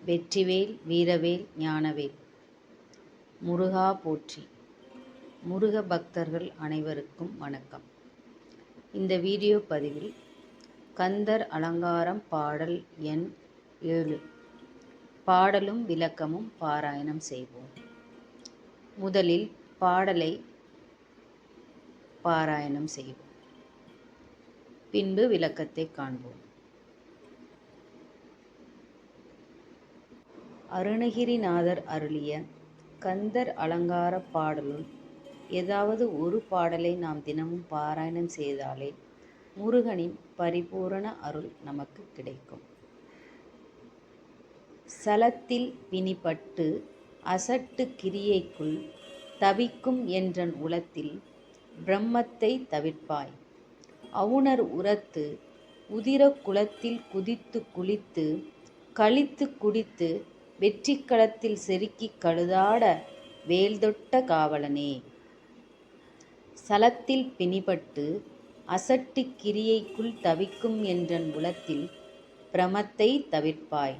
வெற்றிவேல் வீரவேல் ஞானவேல். முருகா போற்றி. முருக பக்தர்கள் அனைவருக்கும் வணக்கம். இந்த வீடியோ பதிவில் கந்தர் அலங்காரம் பாடல் எண் 7 பாடலும் விளக்கமும் பாராயணம் செய்வோம். முதலில் பாடலை பாராயணம் செய்வோம், பின்பு விளக்கத்தை காண்போம். அருணகிரிநாதர் அருளிய கந்தர் அலங்கார பாடலுள் ஏதாவது ஒரு பாடலை நாம் தினமும் பாராயணம் செய்தாலே முருகனின் பரிபூரண அருள் நமக்கு கிடைக்கும். சலத்தில் பிணிப்பட்டு அசட்டு கிரியைக்குள் தவிக்கும் என்றன் உளத்தில் பிரம்மத்தை தவிர்ப்பாய். அவுணர் உரத்து உதிர குளத்தில் குதித்து குளித்து களித்து குடித்து வெற்றிக்களத்தில் செருக்கி கழுதாட வேல்தொட்ட காவலனே. சலத்தில் பிணிப்பட்டு அசட்டு கிரியைக்குள் தவிக்கும் என்றன் உளத்தில் பிரமத்தை தவிர்ப்பாய்.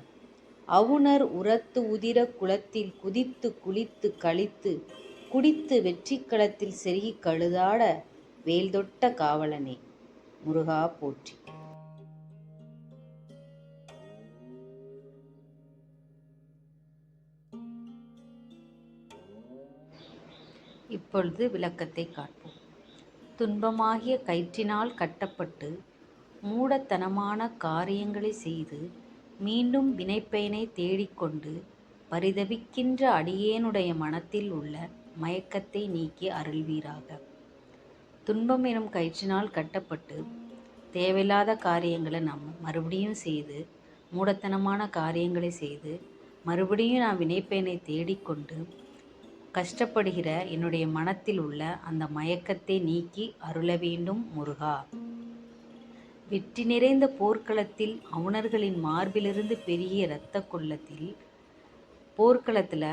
அவுணர் உரத்து உதிர குளத்தில் குதித்து குளித்து களித்து குடித்து வெற்றிக்களத்தில் செருகி கழுதாட வேல்தொட்ட காவலனே. முருகா போற்றி. இப்பொழுது விளக்கத்தை காண்போம். துன்பமாகிய கயிற்றினால் கட்டப்பட்டு மூடத்தனமான காரியங்களை செய்து மீண்டும் வினைப்பயனை தேடிக்கொண்டு பரிதவிக்கின்ற அடியேனுடைய மனத்தில் உள்ள மயக்கத்தை நீக்கி அருள்வீராக. துன்பம் எனும் கயிற்றினால் கட்டப்பட்டு தேவையில்லாத காரியங்களை நாம் மறுபடியும் செய்து மூடத்தனமான காரியங்களை செய்து மறுபடியும் நான் வினைப்பயனை தேடிக்கொண்டு கஷ்டப்படுகிற என்னுடைய மனத்தில் உள்ள அந்த மயக்கத்தை நீக்கி அருள வேண்டும் முருகா. வெற்றி நிறைந்த போர்க்களத்தில் அவுணர்களின் மார்பிலிருந்து பெரிய இரத்த கொள்ளத்தில் போர்க்களத்தில்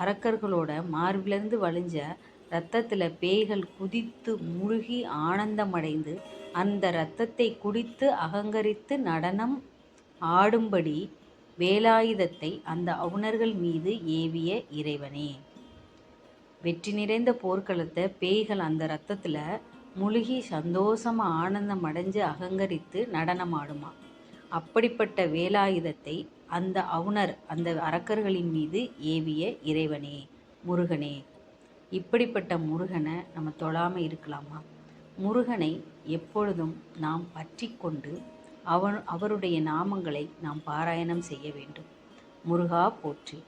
அரக்கர்களோட மார்பிலிருந்து வழிஞ்ச இரத்தத்தில் பேய்கள் குதித்து முழுகி ஆனந்தமடைந்து அந்த இரத்தத்தை குடித்து அகங்கரித்து நடனம் ஆடும்படி வேலாயுதத்தை அந்த அவுணர்கள் மீது ஏவிய இறைவனே. வெற்றி நிறைந்த போர்க்களத்தை பேய்கள் அந்த இரத்தத்தில் முழுகி சந்தோஷமாக ஆனந்தம் அடைஞ்சு அகங்கரித்து நடனமாடுமா. அப்படிப்பட்ட வேலாயுதத்தை அந்த அவுணர் அந்த அரக்கர்களின் மீது ஏவிய இறைவனே முருகனே. இப்படிப்பட்ட முருகனை நம்ம தொழாமல் இருக்கலாமா? முருகனை எப்பொழுதும் நாம் பற்றி கொண்டு அவருடைய நாமங்களை நாம் பாராயணம் செய்ய வேண்டும். முருகா போற்றி.